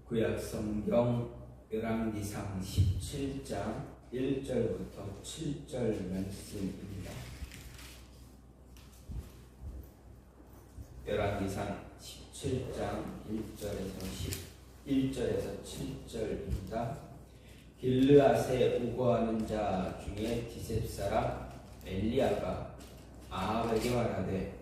구약 성경 열왕기상 17장 1절부터 7절 말씀입니다. 열왕기상 17장 1절에서 7절입니다. 길르앗에 우거하는 자 중에 디셉 사람 엘리야가 아합에게 말하되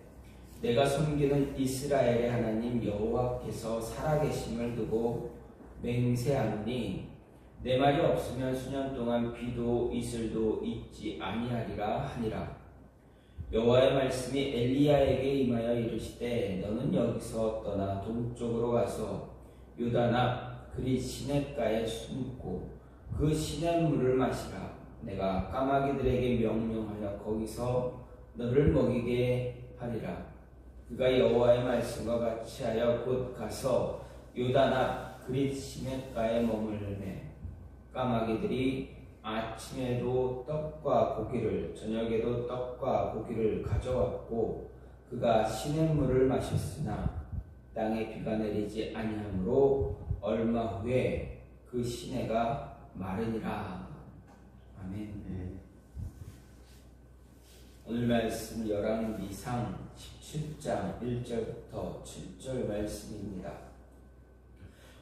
내가 섬기는 이스라엘의 하나님 여호와께서 살아계심을 두고 맹세하노니 내 말이 없으면 수년 동안 비도 이슬도 있지 아니하리라 하니라. 여호와의 말씀이 엘리야에게 임하여 이르시되 너는 여기서 떠나 동쪽으로 가서 요단 앞 그리 시냇가에 숨고 그 시냇물을 마시라. 내가 까마귀들에게 명령하여 거기서 너를 먹이게 하리라. 그가 여호와의 말씀과 같이 하여 곧 가서 요단 앞 그릿 시냇가에 머물매 까마귀들이 아침에도 떡과 고기를 저녁에도 떡과 고기를 가져왔고 그가 시냇물을 마셨으나 땅에 비가 내리지 아니하므로 얼마 후에 그 시내가 마르니라. 아멘. 오늘 말씀 열왕기상 17장 1절부터 7절 말씀입니다.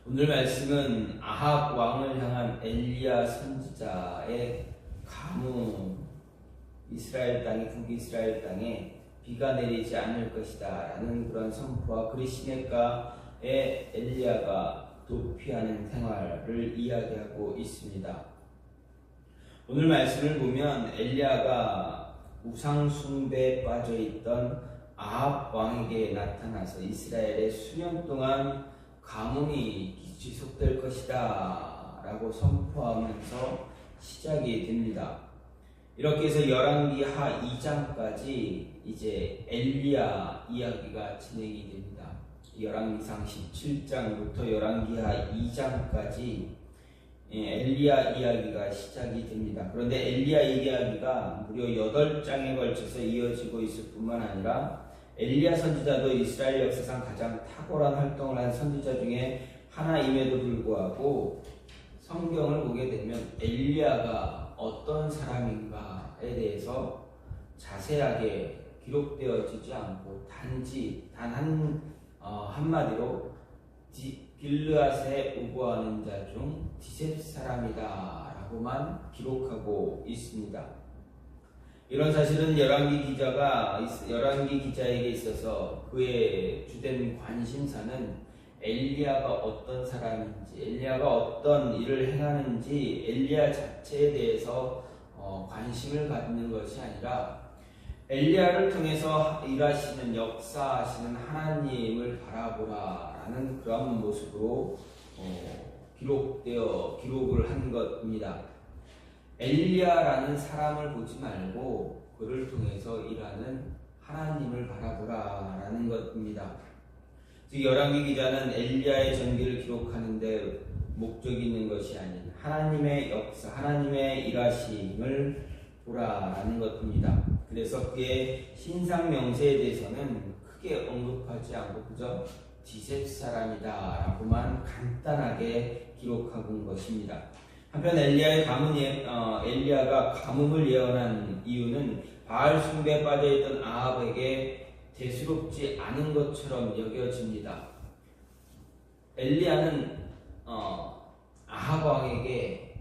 오늘 말씀은 아합 왕을 향한 엘리야 선지자의 가뭄, 이스라엘 땅에 북이스라엘 땅에 비가 내리지 않을 것이다 라는 그런 선포와 그리 시냇가에 엘리야가 도피하는 생활을 이야기하고 있습니다. 오늘 말씀을 보면 엘리야가 우상 숭배에 빠져있던 아합 왕에게 나타나서 이스라엘에 수년 동안 가뭄이 지속될 것이다 라고 선포하면서 시작이 됩니다. 이렇게 해서 열왕기하 2장까지 이제 엘리야 이야기가 진행이 됩니다. 열왕기상 17장부터 열왕기하 2장까지 엘리야 이야기가 시작이 됩니다. 그런데 엘리야 이야기가 무려 8장에 걸쳐서 이어지고 있을 뿐만 아니라 엘리야 선지자도 이스라엘 역사상 가장 탁월한 활동을 한 선지자 중에 하나임에도 불구하고 성경을 보게 되면 엘리야가 어떤 사람인가에 대해서 자세하게 기록되어지지 않고 단지 단 한마디로 길르앗에 우거하는 자 중 디셉 사람이다 라고만 기록하고 있습니다. 이런 사실은 열왕기 기자에게 있어서 그의 주된 관심사는 엘리야가 어떤 사람인지, 엘리야가 어떤 일을 행하는지 엘리야 자체에 대해서 관심을 갖는 것이 아니라 엘리야를 통해서 일하시는 역사하시는 하나님을 바라보라라는 그런 모습으로 기록을 한 것입니다. 엘리야라는 사람을 보지 말고 그를 통해서 일하는 하나님을 바라보라라는 것입니다. 즉 열왕기 기자는 엘리야의 전기를 기록하는 데 목적이 있는 것이 아닌 하나님의 역사, 하나님의 일하심을 보라라는 것입니다. 그래서 그의 신상 명세에 대해서는 크게 언급하지 않고 그저 디셉 사람이다 라고만 간단하게 기록하고 온 것입니다. 한편 엘리야가 가뭄을 예언한 이유는 바알 숭배에 빠져있던 아합에게 대수롭지 않은 것처럼 여겨집니다. 엘리야는 아합 왕에게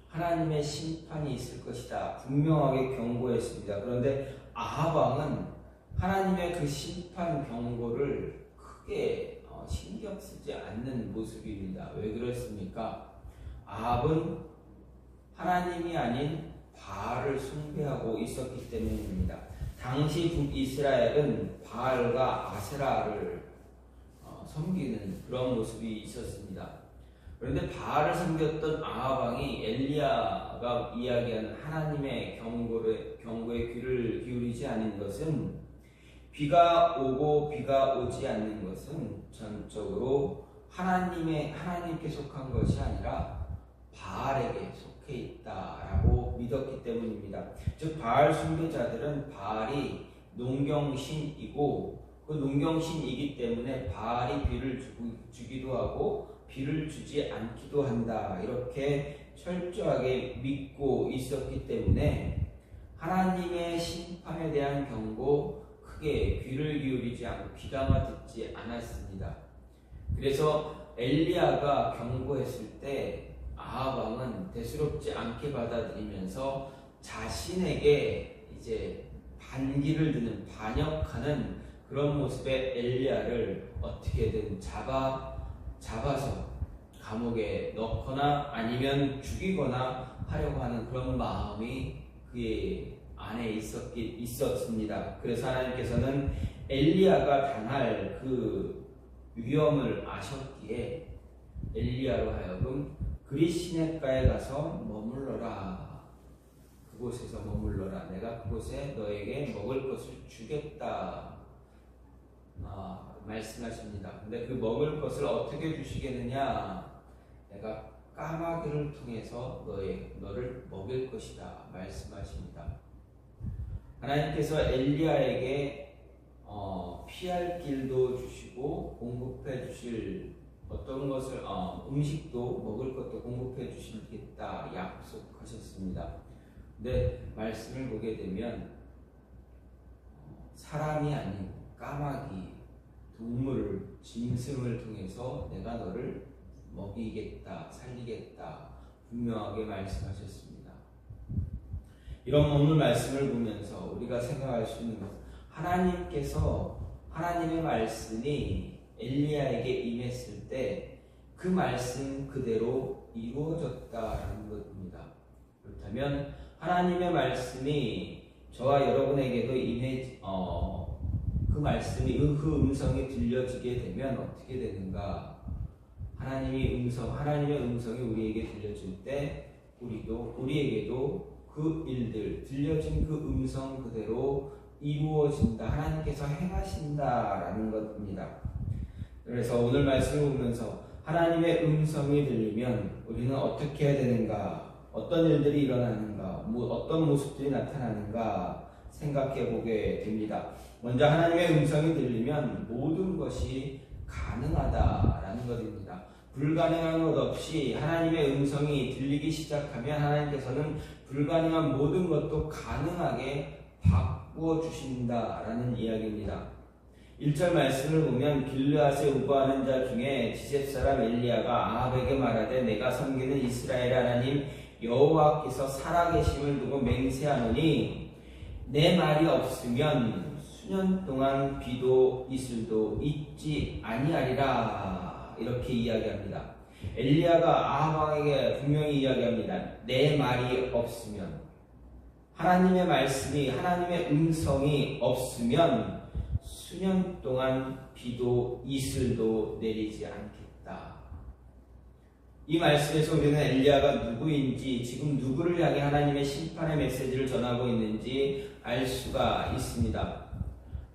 하나님의 심판이 있을 것이다 분명하게 경고했습니다. 그런데 아합 왕은 하나님의 그 심판 경고를 크게 신경 쓰지 않는 모습입니다. 왜 그렇습니까? 아합은 하나님이 아닌 바알을 숭배하고 있었기 때문입니다. 당시 북이스라엘은 바알과 아세라를 섬기는 그런 모습이 있었습니다. 그런데 바알을 섬겼던 아합 왕이 엘리야가 이야기하는 하나님의 경고에 귀를 기울이지 않은 것은 비가 오고 비가 오지 않는 것은 전적으로 하나님께 속한 것이 아니라 바알에게 속해 있다라고 믿었기 때문입니다. 즉 바알 숭배자들은 바알이 농경신이고 그 농경신이기 때문에 바알이 비를 주기도 하고 비를 주지 않기도 한다. 이렇게 철저하게 믿고 있었기 때문에 하나님의 심판에 대한 경고 크게 귀를 기울이지 않고 귀담아 듣지 않았습니다. 그래서 엘리야가 경고했을 때 아합 왕은 대수롭지 않게 받아들이면서 자신에게 이제 반기를 드는 반역하는 그런 모습의 엘리야를 어떻게든 잡아서 감옥에 넣거나 아니면 죽이거나 하려고 하는 그런 마음이 그의 안에 있었습니다. 그래서 하나님께서는 엘리야가 당할 그 위험을 아셨기에 엘리야로 하여금 그리 시냇가에 가서 머물러라. 그곳에서 머물러라. 내가 그곳에 너에게 먹을 것을 주겠다. 말씀하십니다. 근데 그 먹을 것을 어떻게 주시겠느냐? 내가 까마귀를 통해서 너를 먹일 것이다. 말씀하십니다. 하나님께서 엘리야에게 피할 길도 주시고 공급해 주실 어떤 것을 음식도 먹을 것도 공급해 주시겠다 약속하셨습니다. 근데 말씀을 보게 되면 사람이 아닌 까마귀, 동물, 짐승을 통해서 내가 너를 먹이겠다, 살리겠다 분명하게 말씀하셨습니다. 이런 오늘 말씀을 보면서 우리가 생각할 수 있는 것은 하나님께서 하나님의 말씀이 엘리야에게 임했을 때 그 말씀 그대로 이루어졌다는 것입니다. 그렇다면 하나님의 말씀이 저와 여러분에게도 그 말씀이 그 음성이 들려지게 되면 어떻게 되는가? 하나님의 음성이 우리에게 들려질 때 우리에게도 그 일들, 들려진 그 음성 그대로 이루어진다. 하나님께서 행하신다라는 것입니다. 그래서 오늘 말씀을 보면서 하나님의 음성이 들리면 우리는 어떻게 해야 되는가? 어떤 일들이 일어나는가? 어떤 모습들이 나타나는가? 생각해 보게 됩니다. 먼저 하나님의 음성이 들리면 모든 것이 가능하다라는 것입니다. 불가능한 것 없이 하나님의 음성이 들리기 시작하면 하나님께서는 불가능한 모든 것도 가능하게 바꾸어 주신다라는 이야기입니다. 1절 말씀을 보면 길르앗에 우거하는 자 중에 지셉 사람 엘리야가 아합에게 말하되 내가 섬기는 이스라엘 하나님 여호와께서 살아계심을 두고 맹세하노니 내 말이 없으면 수년 동안 비도 이슬도 있지 아니하리라. 이렇게 이야기합니다. 엘리야가 아합 왕에게 분명히 이야기합니다. 내 말이 없으면, 하나님의 말씀이, 하나님의 음성이 없으면 수년 동안 비도 이슬도 내리지 않겠다. 이 말씀에서 우리는 엘리야가 누구인지, 지금 누구를 향해 하나님의 심판의 메시지를 전하고 있는지 알 수가 있습니다.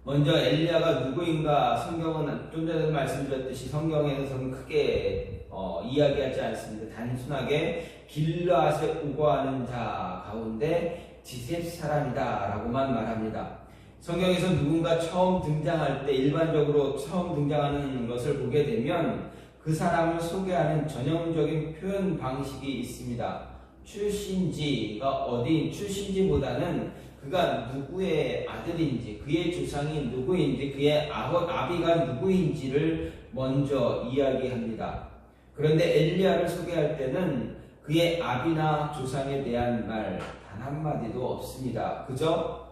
먼저 엘리야가 누구인가, 성경은 좀 전에 말씀드렸듯이 성경에서는 크게 이야기하지 않습니다. 단순하게 길르앗에 우거하는 자 가운데 지셉 사람이다 라고만 말합니다. 성경에서 누군가 처음 등장할 때 일반적으로 처음 등장하는 것을 보게 되면 그 사람을 소개하는 전형적인 표현 방식이 있습니다. 출신지가 어디인, 출신지보다는 그가 누구의 아들인지, 그의 조상이 누구인지, 그의 아비가 누구인지를 먼저 이야기합니다. 그런데 엘리야를 소개할 때는 그의 아비나 조상에 대한 말 단 한마디도 없습니다. 그저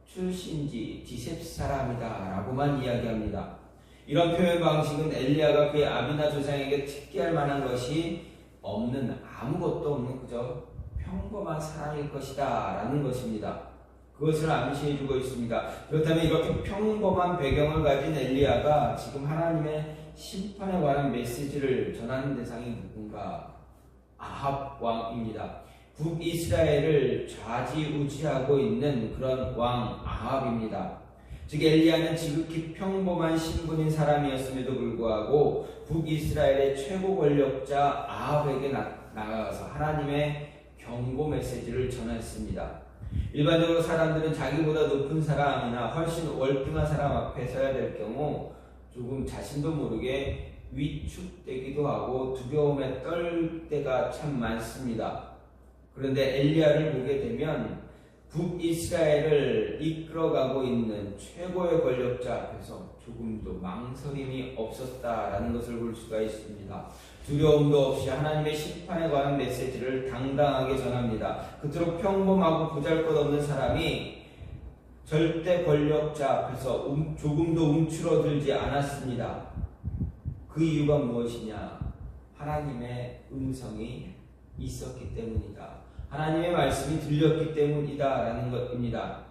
출신지 디셉 사람이다 라고만 이야기합니다. 이런 표현 방식은 엘리야가 그의 아비나 조상에게 특기할 만한 것이 없는, 아무것도 없는 그저 평범한 사람일 것이다 라는 것입니다. 그것을 암시해주고 있습니다. 그렇다면 이렇게 평범한 배경을 가진 엘리야가 지금 하나님의 심판에 관한 메시지를 전하는 대상이 누군가? 아합 왕입니다. 북이스라엘을 좌지우지하고 있는 그런 왕 아합입니다. 즉 엘리야는 지극히 평범한 신분인 사람이었음에도 불구하고 북이스라엘의 최고 권력자 아합에게 나가서 하나님의 경고 메시지를 전했습니다. 일반적으로 사람들은 자기보다 높은 사람이나 훨씬 월등한 사람 앞에 서야 될 경우 조금 자신도 모르게 위축되기도 하고 두려움에 떨 때가 참 많습니다. 그런데 엘리야를 보게 되면 북이스라엘을 이끌어가고 있는 최고의 권력자 앞에서 조금도 망설임이 없었다라는 것을 볼 수가 있습니다. 두려움도 없이 하나님의 심판에 관한 메시지를 당당하게 전합니다. 그토록 평범하고 보잘것없는 사람이 절대 권력자 앞에서 조금도 움츠러들지 않았습니다. 그 이유가 무엇이냐? 하나님의 음성이 있었기 때문이다. 하나님의 말씀이 들렸기 때문이다라는 것입니다.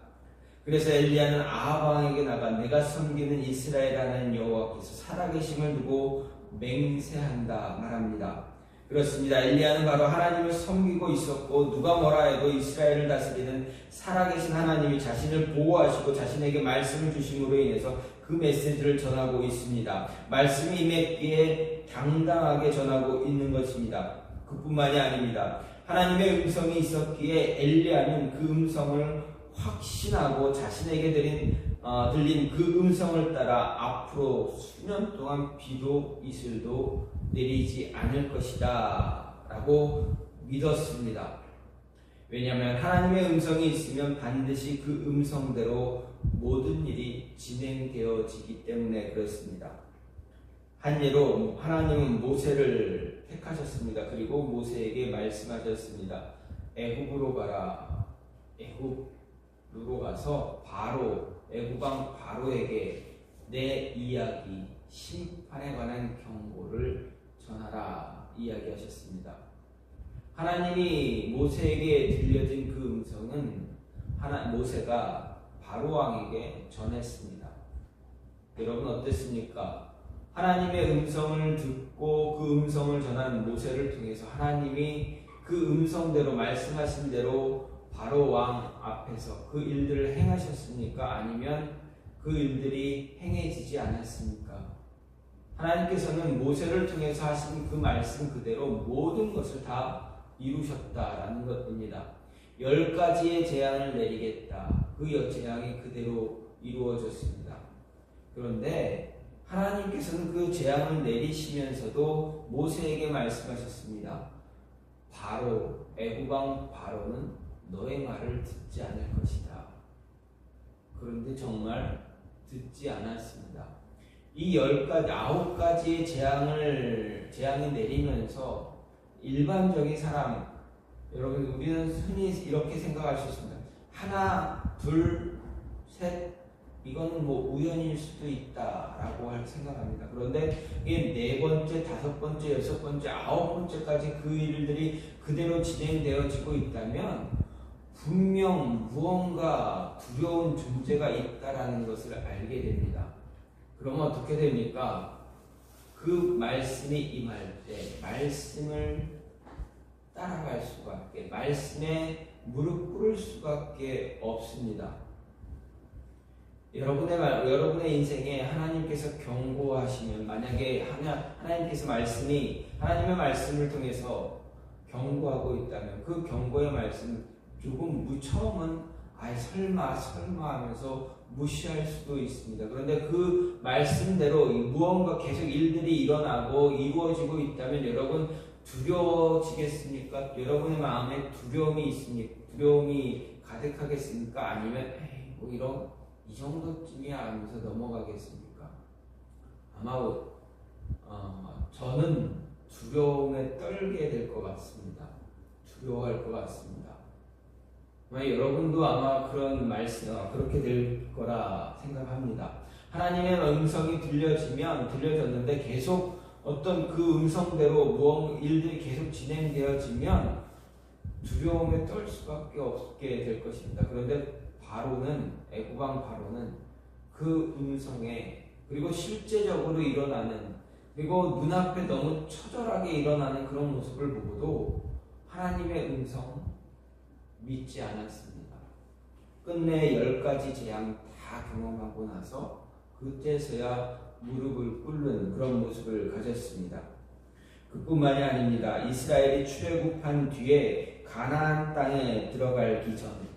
그래서 엘리야는 아합 왕에게 나가 내가 섬기는 이스라엘 하나님 여호와께서 살아계심을 두고 맹세한다 말합니다. 그렇습니다. 엘리야는 바로 하나님을 섬기고 있었고 누가 뭐라 해도 이스라엘을 다스리는 살아계신 하나님이 자신을 보호하시고 자신에게 말씀을 주심으로 인해서 그 메시지를 전하고 있습니다. 말씀이 임했기에 당당하게 전하고 있는 것입니다. 그뿐만이 아닙니다. 하나님의 음성이 있었기에 엘리야는 그 음성을 확신하고 자신에게 들린 그 음성을 따라 앞으로 수년 동안 비도 이슬도 내리지 않을 것이다 라고 믿었습니다. 왜냐하면 하나님의 음성이 있으면 반드시 그 음성대로 모든 일이 진행되어지기 때문에 그렇습니다. 한 예로 하나님은 모세를 택하셨습니다. 그리고 모세에게 말씀하셨습니다. 애굽으로 가라. 애굽으로 가서 애굽왕 바로에게 내 이야기, 심판에 관한 경고를 전하라 이야기하셨습니다. 하나님이 모세에게 들려진 그 음성은 모세가 바로왕에게 전했습니다. 여러분 어땠습니까? 하나님의 음성을 듣고 그 음성을 전한 모세를 통해서 하나님이 그 음성대로 말씀하신 대로 바로 왕 앞에서 그 일들을 행하셨습니까? 아니면 그 일들이 행해지지 않았습니까? 하나님께서는 모세를 통해서 하신 그 말씀 그대로 모든 것을 다 이루셨다라는 것입니다. 10가지의 재앙을 내리겠다. 그 재앙이 그대로 이루어졌습니다. 그런데 하나님께서는 그 재앙을 내리시면서도 모세에게 말씀하셨습니다. 애굽왕 바로는 너의 말을 듣지 않을 것이다. 그런데 정말 듣지 않았습니다. 이 9가지의 재앙이 내리면서 일반적인 사람, 여러분 우리는 흔히 이렇게 생각할 수 있습니다. 하나, 둘, 셋, 이거는 우연일 수도 있다라고 생각합니다. 그런데 이게 4번째, 5번째, 6번째, 9번째까지 그 일들이 그대로 진행되어지고 있다면 분명 무언가 두려운 존재가 있다라는 것을 알게 됩니다. 그러면 어떻게 됩니까? 그 말씀이 임할 때 말씀을 따라갈 수밖에, 말씀에 무릎 꿇을 수밖에 없습니다. 여러분의 인생에 하나님께서 경고하시면, 만약에 하나님의 말씀을 통해서 경고하고 있다면 그 경고의 말씀 조금 처음은 설마 하면서 무시할 수도 있습니다. 그런데 그 말씀대로 무언가 계속 일들이 일어나고 이루어지고 있다면 여러분 두려워지겠습니까? 여러분의 마음에 두려움이 가득하겠습니까? 아니면 이 정도쯤이야 하면서 넘어가겠습니까? 아마 저는 두려움에 떨게 될 것 같습니다. 두려워할 것 같습니다. 여러분도 아마 그렇게 될 거라 생각합니다. 하나님의 음성이 들려졌는데 계속 어떤 그 음성대로 일들이 계속 진행되어지면 두려움에 떨 수밖에 없게 될 것입니다. 그런데 애굽왕 바로는 그 음성에, 그리고 실제적으로 일어나는, 그리고 눈앞에 너무 처절하게 일어나는 그런 모습을 보고도 하나님의 음성 믿지 않았습니다. 끝내 10가지 재앙 다 경험하고 나서 그때서야 무릎을 꿇는 그런 모습을 가졌습니다. 그뿐만이 아닙니다. 이스라엘이 출애굽한 뒤에 가나안 땅에 들어가기 전,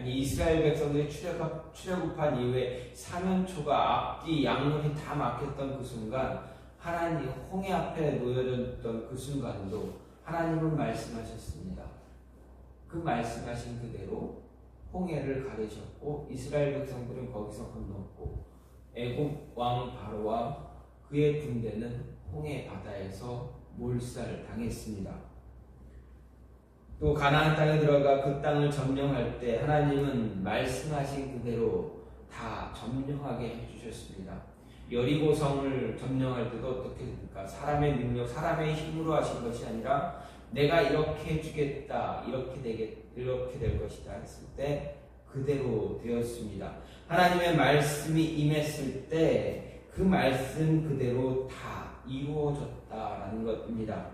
이스라엘 백성들이 출애굽한 이후에 사면초가 앞뒤 양문이 다 막혔던 그 순간 하나님 홍해 앞에 놓여졌던 그 순간도 하나님은 말씀하셨습니다. 그 말씀하신 그대로 홍해를 가르셨고 이스라엘 백성들은 거기서 건넜고 애굽 왕 바로와 그의 군대는 홍해 바다에서 몰살 당했습니다. 또 가나안 땅에 들어가 그 땅을 점령할 때 하나님은 말씀하신 그대로 다 점령하게 해주셨습니다. 여리고 성을 점령할 때도 어떻게 됩니까? 사람의 능력, 사람의 힘으로 하신 것이 아니라 내가 이렇게 해주겠다, 이렇게 될 것이다 했을 때 그대로 되었습니다. 하나님의 말씀이 임했을 때 그 말씀 그대로 다 이루어졌다라는 것입니다.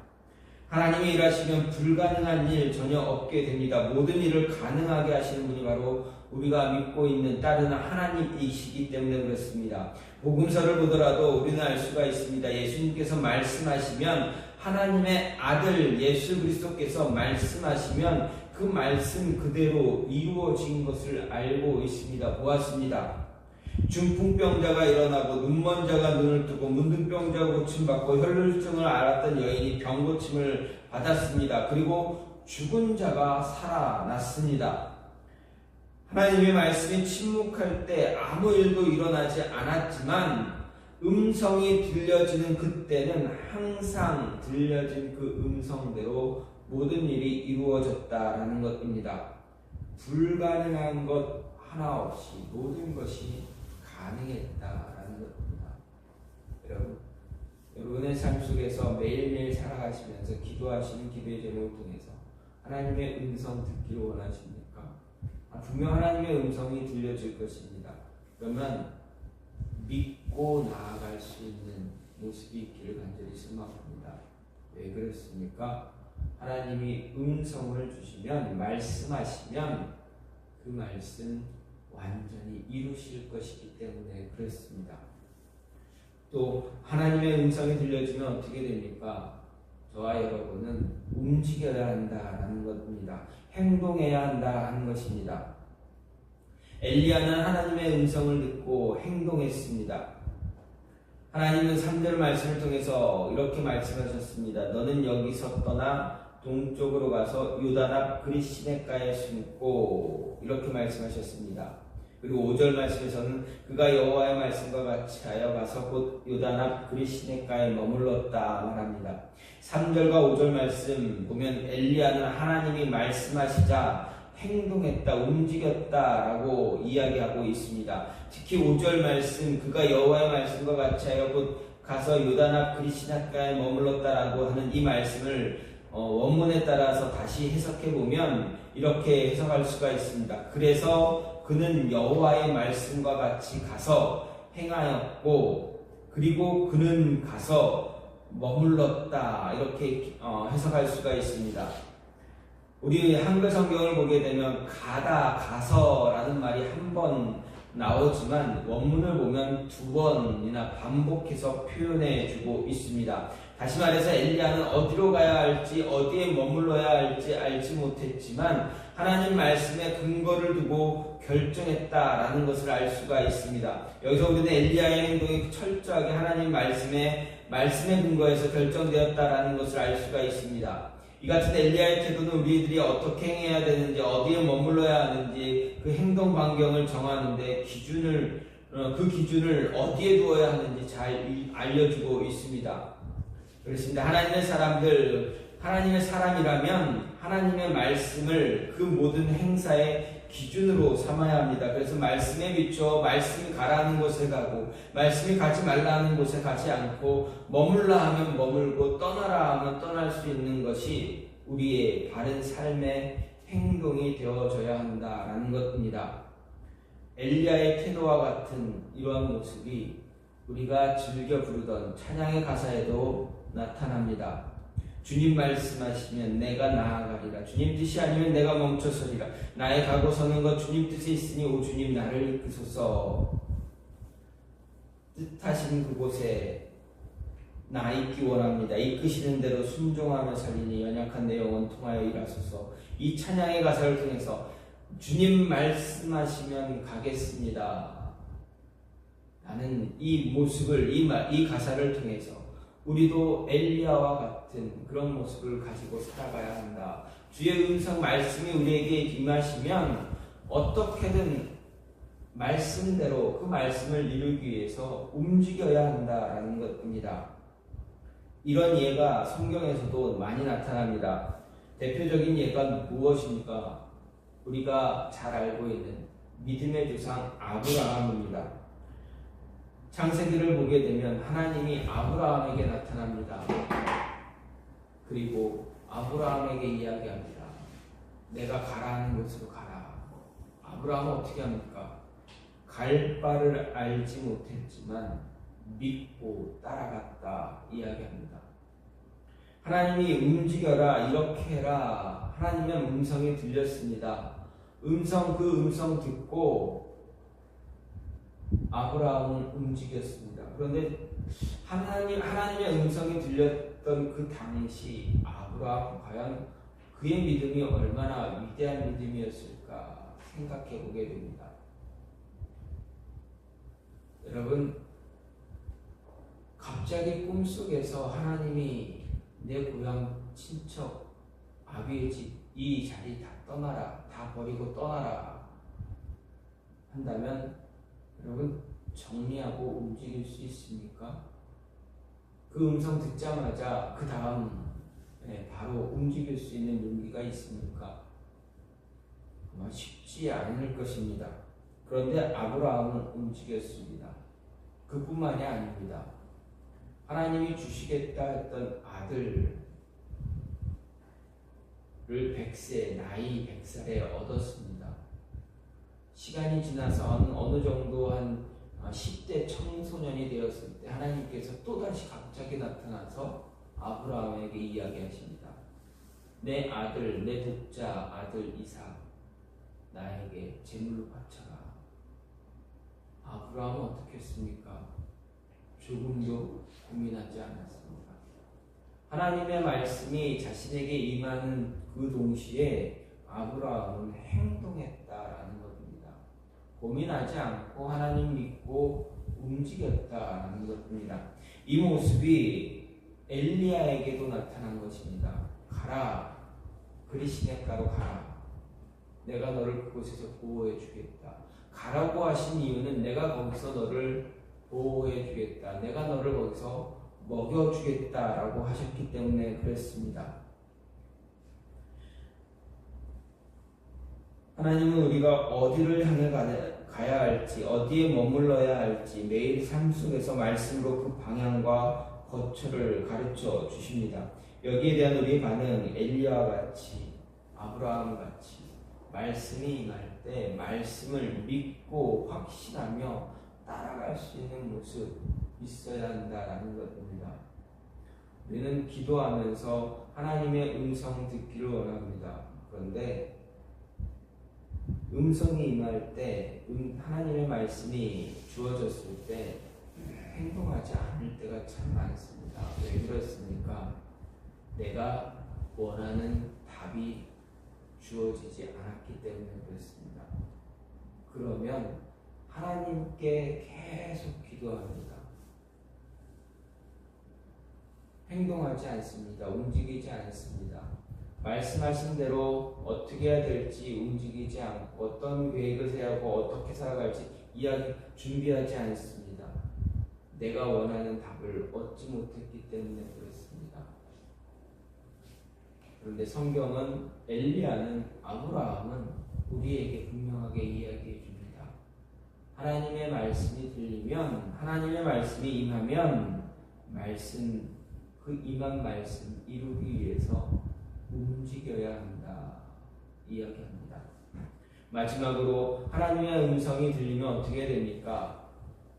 하나님이 일하시면 불가능한 일 전혀 없게 됩니다. 모든 일을 가능하게 하시는 분이 바로 우리가 믿고 있는 따르는 하나님이시기 때문에 그렇습니다. 복음서를 보더라도 우리는 알 수가 있습니다. 예수님께서 말씀하시면 하나님의 아들 예수 그리스도께서 말씀하시면 그 말씀 그대로 이루어진 것을 알고 있습니다. 보았습니다. 중풍병자가 일어나고 눈먼 자가 눈을 뜨고 문둥병자가 고침받고 혈루증을 앓았던 여인이 병고침을 받았습니다. 그리고 죽은 자가 살아났습니다. 하나님의 말씀이 침묵할 때 아무 일도 일어나지 않았지만 음성이 들려지는 그때는 항상 들려진 그 음성대로 모든 일이 이루어졌다라는 것입니다. 불가능한 것 하나 없이 모든 것이 가능했다라는 것입니다. 여러분의 삶 속에서 매일매일 살아가시면서 기도하시는 기도의 제목을 통해서 하나님의 음성 듣기를 원하십니까? 분명 하나님의 음성이 들려질 것입니다. 그러면 믿고 나아갈 수 있는 모습이 있기를 간절히 소망합니다. 왜 그렇습니까? 하나님이 음성을 주시면 말씀하시면 그 말씀 완전히 이루실 것이기 때문에 그렇습니다. 또 하나님의 음성이 들려주면 어떻게 됩니까? 저와 여러분은 움직여야 한다라는 것입니다. 행동해야 한다는 것입니다. 엘리야는 하나님의 음성을 듣고 행동했습니다. 하나님은 3절 말씀을 통해서 이렇게 말씀하셨습니다. 너는 여기서 떠나 동쪽으로 가서 요단 앞 그릿시내가에 숨고 이렇게 말씀하셨습니다. 그리고 5절 말씀에서는 그가 여호와의 말씀과 같이 하여 가서 곧 요단 앞 그릿시내가에 머물렀다 말합니다. 3절과 5절 말씀 보면 엘리야는 하나님이 말씀하시자 행동했다, 움직였다라고 이야기하고 있습니다. 특히 5절 말씀 그가 여호와의 말씀과 같이 하여 곧 가서 요단 앞 그릿시내가에 머물렀다라고 하는 이 말씀을 원문에 따라서 다시 해석해 보면 이렇게 해석할 수가 있습니다. 그래서 그는 여호와의 말씀과 같이 가서 행하였고 그리고 그는 가서 머물렀다 이렇게 해석할 수가 있습니다. 우리 한글 성경을 보게 되면 가서라는 말이 한 번 나오지만 원문을 보면 2번이나 반복해서 표현해 주고 있습니다. 다시 말해서 엘리야는 어디로 가야 할지 어디에 머물러야 할지 알지 못했지만 하나님 말씀에 근거를 두고 결정했다라는 것을 알 수가 있습니다. 여기서 우리는 엘리야의 행동이 철저하게 하나님 말씀에 근거해서 결정되었다라는 것을 알 수가 있습니다. 이 같은 엘리야의 태도는 우리들이 어떻게 행해야 되는지 어디에 머물러야 하는지 그 행동 반경을 정하는데 그 기준을 어디에 두어야 하는지 잘 알려주고 있습니다. 그렇습니다. 하나님의 사람이라면 하나님의 말씀을 그 모든 행사의 기준으로 삼아야 합니다. 그래서 말씀에 비추어 말씀이 가라는 곳에 가고 말씀이 가지 말라는 곳에 가지 않고 머물라 하면 머물고 떠나라 하면 떠날 수 있는 것이 우리의 바른 삶의 행동이 되어져야 한다라는 것입니다. 엘리야의 태도와 같은 이러한 모습이 우리가 즐겨 부르던 찬양의 가사에도 나타납니다. 주님 말씀하시면 내가 나아가리라. 주님 뜻이 아니면 내가 멈춰서리라. 나의 가고 서는 것 주님 뜻에 있으니 오 주님 나를 이끄소서. 뜻하신 그곳에 나 있기 원합니다. 이끄시는 대로 순종하며 살리니 연약한 내 영혼 통하여 일하소서. 이 찬양의 가사를 통해서 주님 말씀하시면 가겠습니다. 나는 이 모습을 이 가사를 통해서 우리도 엘리야와 같은 그런 모습을 가지고 살아가야 한다. 주의 음성 말씀이 우리에게 임하시면 어떻게든 말씀대로 그 말씀을 이루기 위해서 움직여야 한다라는 것입니다. 이런 예가 성경에서도 많이 나타납니다. 대표적인 예가 무엇입니까? 우리가 잘 알고 있는 믿음의 조상 아브라함입니다. 창세기를 보게 되면 하나님이 아브라함에게 나타납니다. 그리고 아브라함에게 이야기합니다. 내가 가라는 곳으로 가라. 아브라함은 어떻게 합니까? 갈 바를 알지 못했지만 믿고 따라갔다 이야기합니다. 하나님이 움직여라, 이렇게 해라. 하나님의 음성이 들렸습니다. 그 음성 듣고 아브라함은 움직였습니다. 그런데 하나님의 음성이 들렸던 그 당시 아브라함 과연 그의 믿음이 얼마나 위대한 믿음이었을까 생각해 보게 됩니다. 여러분, 갑자기 꿈속에서 하나님이 내 고향 친척 아비의 집 이 자리 다 떠나라, 다 버리고 떠나라 한다면 여러분 정리하고 움직일 수 있습니까? 그 음성 듣자마자 그 다음 바로 움직일 수 있는 용기가 있습니까? 아마 쉽지 않을 것입니다. 그런데 아브라함은 움직였습니다. 그뿐만이 아닙니다. 하나님이 주시겠다 했던 아들을 na이 100살에 얻었습니다. 시간이 지나서 어느 정도 한 10대 청소년이 되었을 때 하나님께서 또다시 갑자기 나타나서 아브라함에게 이야기하십니다. 내 아들, 내 독자 아들 이삭 나에게 제물로 바쳐라. 아브라함은 어떻게 했습니까? 조금도 고민하지 않았습니다. 하나님의 말씀이 자신에게 임하는 그 동시에 아브라함은 행동했다라는 것입니다. 고민하지 않고 하나님 믿고 움직였다라는 것입니다. 이 모습이 엘리야에게도 나타난 것입니다. 가라, 그리시네가로 가라. 내가 너를 그곳에서 보호해 주겠다. 가라고 하신 이유는 내가 거기서 너를 보호해 주겠다. 내가 너를 거기서 먹여 주겠다라고 하셨기 때문에 그랬습니다. 하나님은 우리가 어디를 향해 가야 할지, 어디에 머물러야 할지 매일 삶 속에서 말씀으로 그 방향과 거처를 가르쳐 주십니다. 여기에 대한 우리의 반응, 엘리야와 같이, 아브라함 같이 말씀이 임할 때 말씀을 믿고 확신하며 따라갈 수 있는 모습 있어야 한다라는 것입니다. 우리는 기도하면서 하나님의 음성 듣기를 원합니다. 그런데 음성이 임할 때, 하나님의 말씀이 주어졌을 때 행동하지 않을 때가 참 많습니다. 왜 그렇습니까? 내가 원하는 답이 주어지지 않았기 때문에 그렇습니다. 그러면 하나님께 계속 기도합니다. 행동하지 않습니다. 움직이지 않습니다. 말씀하신 대로 어떻게 해야 될지 움직이지 않고 어떤 계획을 세우고 어떻게 살아갈지 준비하지 않습니다. 내가 원하는 답을 얻지 못했기 때문에 그렇습니다. 그런데 성경은 엘리야는 아브라함은 우리에게 분명하게 이야기해 줍니다. 하나님의 말씀이 들리면, 하나님의 말씀이 임하면 그 임한 말씀 이루기 위해서 움직여야 한다 이야기합니다. 마지막으로 하나님의 음성이 들리면 어떻게 됩니까?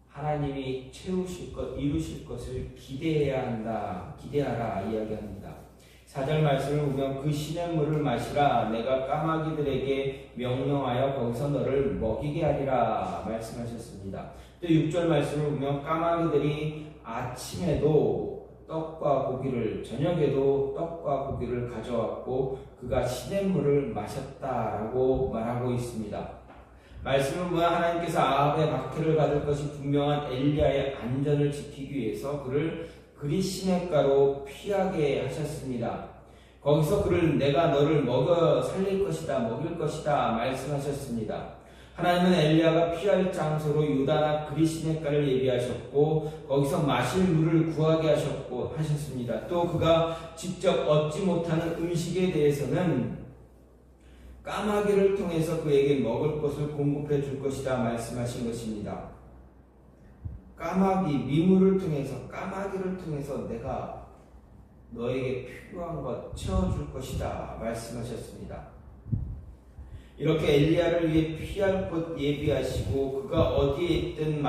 하나님이 채우실 것, 이루실 것을 기대해야 한다, 기대하라 이야기합니다. 4절 말씀을 보면 그 시냇물을 마시라, 내가 까마귀들에게 명령하여 거기서 너를 먹이게 하리라 말씀하셨습니다. 또 6절 말씀을 보면 까마귀들이 아침에도 떡과 고기를, 저녁에도 떡과 고기를 가져왔고 그가 시냇물을 마셨다라고 말하고 있습니다. 말씀을 보면 하나님께서 아합의 박해를 받을 것이 분명한 엘리야의 안전을 지키기 위해서 그를 그리 시냇가로 피하게 하셨습니다. 거기서 그를 내가 너를 먹여 살릴 것이다, 먹일 것이다 말씀하셨습니다. 하나님은 엘리야가 피할 장소로 유다나 그리 시냇가를 예비하셨고 거기서 마실 물을 구하게 하셨습니다. 또 그가 직접 얻지 못하는 음식에 대해서는 까마귀를 통해서 그에게 먹을 것을 공급해 줄 것이다 말씀하신 것입니다. 미물을 통해서, 까마귀를 통해서 내가 너에게 필요한 것 채워줄 것이다 말씀하셨습니다. 이렇게 엘리야를 위해 피할 곳 예비하시고 그가 어디에 있든지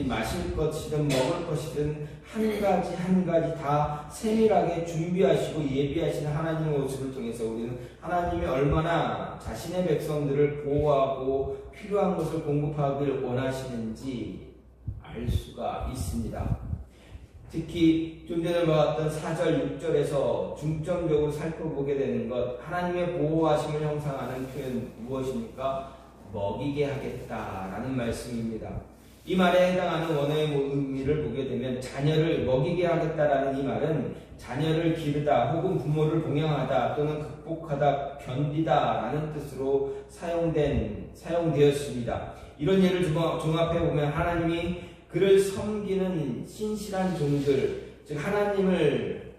마실 것이든 먹을 것이든 한 가지 한 가지 다 세밀하게 준비하시고 예비하시는 하나님의 모습을 통해서 우리는 하나님이 얼마나 자신의 백성들을 보호하고 필요한 것을 공급하길 원하시는지 알 수가 있습니다. 특히 좀 전에 보았던 4절, 6절에서 중점적으로 살펴보게 되는 것, 하나님의 보호하심을 형상하는 표현 무엇입니까? 먹이게 하겠다라는 말씀입니다. 이 말에 해당하는 원어의 의미를 보게 되면 자녀를 먹이게 하겠다라는 이 말은 자녀를 기르다 혹은 부모를 봉양하다 또는 극복하다, 견디다 라는 뜻으로 사용되었습니다. 이런 예를 종합해 보면 하나님이 그를 섬기는 신실한 종들, 즉 하나님을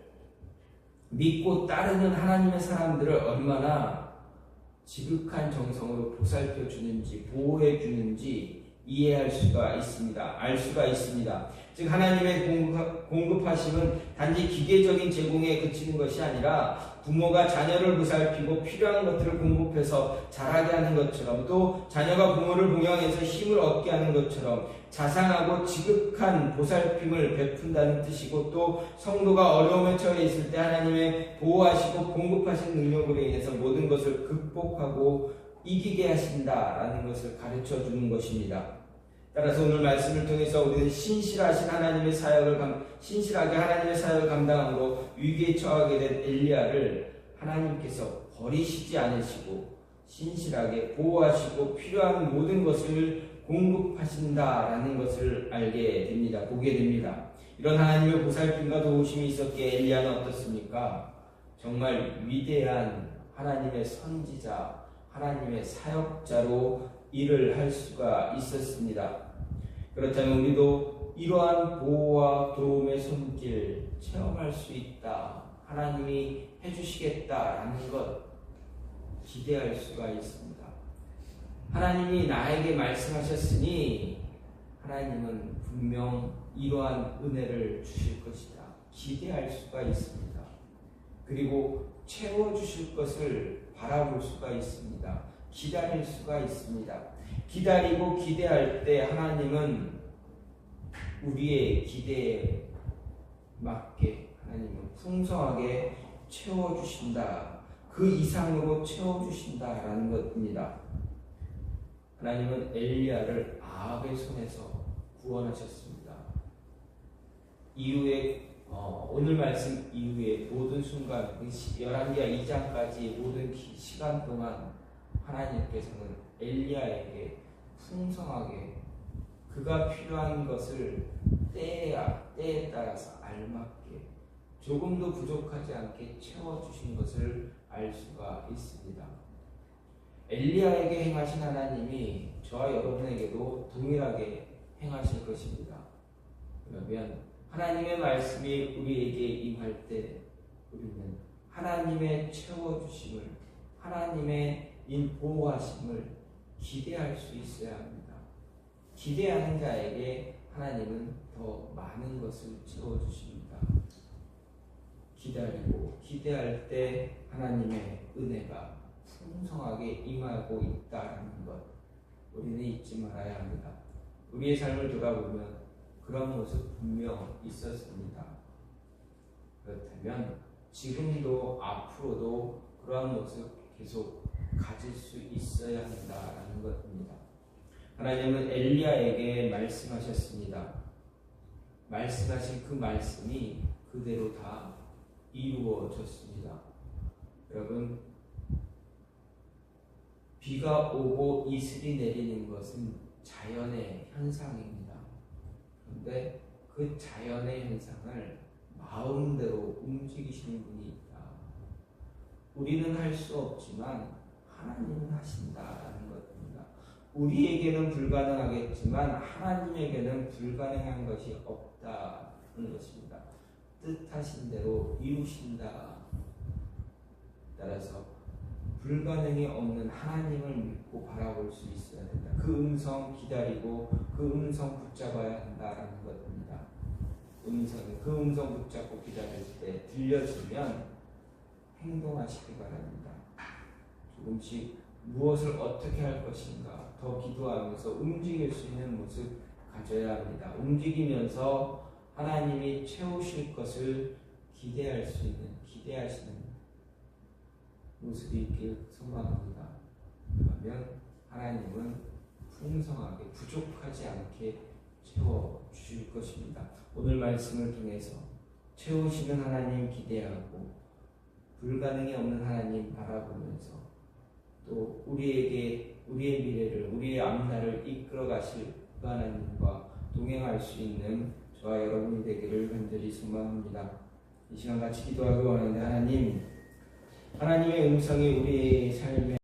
믿고 따르는 하나님의 사람들을 얼마나 지극한 정성으로 보살펴 주는지, 보호해 주는지 이해할 수가 있습니다. 알 수가 있습니다. 즉 하나님의 공급하심은 단지 기계적인 제공에 그치는 것이 아니라 부모가 자녀를 보살피고 필요한 것들을 공급해서 자라게 하는 것처럼, 또 자녀가 부모를 봉양해서 힘을 얻게 하는 것처럼 자상하고 지극한 보살핌을 베푼다는 뜻이고, 또 성도가 어려움에 처해 있을 때 하나님의 보호하시고 공급하신 능력으로 인해서 모든 것을 극복하고 이기게 하신다라는 것을 가르쳐 주는 것입니다. 따라서 오늘 말씀을 통해서 우리는 신실하게 하나님의 사역을 감당함으로 위기에 처하게 된 엘리야를 하나님께서 버리시지 않으시고 신실하게 보호하시고 필요한 모든 것을 공급하신다라는 것을 알게 됩니다. 보게 됩니다. 이런 하나님의 보살핌과 도우심이 있었기에 엘리야는 어떻습니까? 정말 위대한 하나님의 선지자, 하나님의 사역자로 일을 할 수가 있었습니다. 그렇다면 우리도 이러한 보호와 도움의 손길 체험할 수 있다, 하나님이 해주시겠다라는 것 기대할 수가 있습니다. 하나님이 나에게 말씀하셨으니 하나님은 분명 이러한 은혜를 주실 것이다, 기대할 수가 있습니다. 그리고 채워주실 것을 바라볼 수가 있습니다. 기다릴 수가 있습니다. 기다리고 기대할 때 하나님은 우리의 기대에 맞게 하나님은 풍성하게 채워주신다, 그 이상으로 채워주신다라는 것입니다. 하나님은 엘리야를 아합의 손에서 구원하셨습니다. 이후에 오늘 말씀 이후에 모든 순간, 열왕기하 2장까지 모든 시간 동안 하나님께서는 엘리야에게 풍성하게 그가 필요한 것을 때에 따라서 알맞게 조금도 부족하지 않게 채워주신 것을 알 수가 있습니다. 엘리야에게 행하신 하나님이 저와 여러분에게도 동일하게 행하실 것입니다. 그러면 하나님의 말씀이 우리에게 임할 때 우리는 하나님의 채워주심을, 하나님의 보호하심을 기대할 수 있어야 합니다. 기대하는 자에게 하나님은 더 많은 것을 채워주십니다. 기다리고 기대할 때 하나님의 은혜가 풍성하게 임하고 있다는 것 우리는 잊지 말아야 합니다. 우리의 삶을 돌아보면 그런 모습 분명 있었습니다. 그렇다면 지금도 앞으로도 그러한 모습 계속 가질 수 있어야 한다는 것입니다. 하나님은 엘리야에게 말씀하셨습니다. 말씀하신 그 말씀이 그대로 다 이루어졌습니다. 여러분, 비가 오고 이슬이 내리는 것은 자연의 현상입니다. 그런데 그 자연의 현상을 마음대로 움직이시는 분이 있다. 우리는 할 수 없지만 하나님은 하신다라는 것입니다. 우리에게는 불가능하겠지만 하나님에게는 불가능한 것이 없다는 것입니다. 뜻하신 대로 이루신다. 따라서 불가능이 없는 하나님을 믿고 바라볼 수 있어야 된다. 그 음성 기다리고 그 음성 붙잡아야 한다라는 것입니다. 그 음성 붙잡고 기다릴 때 들려주면 행동하시기 바랍니다. 조금씩 무엇을 어떻게 할 것인가 더 기도하면서 움직일 수 있는 모습 가져야 합니다. 움직이면서 하나님이 채우실 것을 기대하시는 모습이 있길 소망합니다. 그러면 하나님은 풍성하게 부족하지 않게 채워주실 것입니다. 오늘 말씀을 통해서 채우시는 하나님 기대하고 불가능이 없는 하나님 바라보면서 또 우리의 미래를 우리의 앞날을 이끌어 가실 그 하나님과 동행할 수 있는 저와 여러분이 되기를 간절히 소망합니다. 이 시간 같이 기도하기 원하는데 하나님의 음성이 우리의 삶에